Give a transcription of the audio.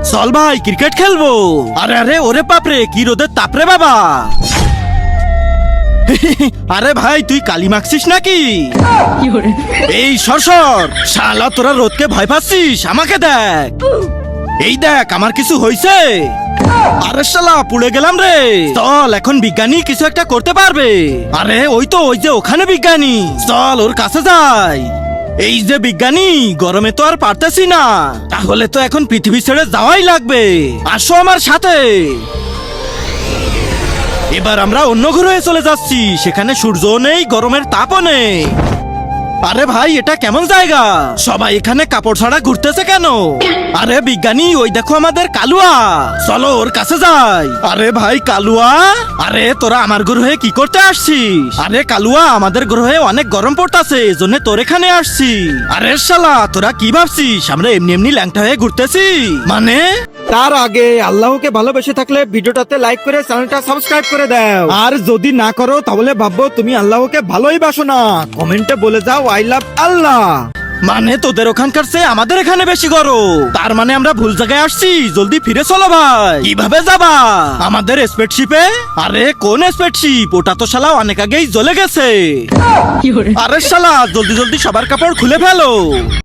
চল ভাই ক্রিকেট খেলবো। আরে আরে ওরে বাপরে কি রোদের তাপরে বাবা। আরে ভাই তুই কালি মাখছিস নাকি? এই সরসর শালা তোরা রোদকে ভয় পাচ্ছিস, আমাকে দেখ। এই দেখ আমার কিছু হইছে। আরে শালা পুড়ে গেলাম রে। চল এখন বিজ্ঞানী কিছু একটা করতে পারবে। আরে ওই তো ওই যে ওখানে বিজ্ঞানী, চল ওর কাছে যাই। এই যে বিজ্ঞানী, গরমে তো আর পারতেছি না, তাহলে তো এখন পৃথিবী ছেড়ে যাওয়াই লাগবে। আসো আমার সাথে। এবার আমরা অন্য গ্রহে চলে যাচ্ছি, সেখানে সূর্যও নেই, গরমের তাপও নেই। আরে ভাই এটা কেমন জায়গা? সবাই এখানে কাপড় ছাড়া ঘুরতেছে কেন? আরে বিজ্ঞানী ওই দেখো আমাদের কালুয়া, চলো ওর কাছে যাই। আরে ভাই কালুয়া, আরে তোরা আমার গ্রহে কি করতে আসছিস? আরে কালুয়া আমাদের গ্রহে অনেক গরম পড়তাছে, এজন্য তোর এখানে আসছি। আরে শালা তোরা কি ভাবছিস আমরা এমনি এমনি ল্যাংটা হয়ে ঘুরতেছি? মানে তার আগে আল্লাহকে ভালোবেসে থাকলে ভিডিওটাতে লাইক করে চ্যানেলটা সাবস্ক্রাইব করে দাও। আর যদি না করো তাহলে ভাববো তুমি আল্লাহকে ভালোই বাসো না। কমেন্টে বলে যাও আই লাভ আল্লাহ। মানে তোদের ওখানকার চেয়ে আমাদের এখানে বেশি গরম, তার মানে আমরা ভুল জায়গায় আসছি। জলদি ফিরে চলো ভাই। কিভাবে যাবা আমাদের স্পেসশিপে? আরে কোন স্পেসশিপ? ওটা তো শালা অনেক আগেই জ্বলে গেছে। আরে শালা জলদি জলদি সবার কাপড় খুলে ফেলো।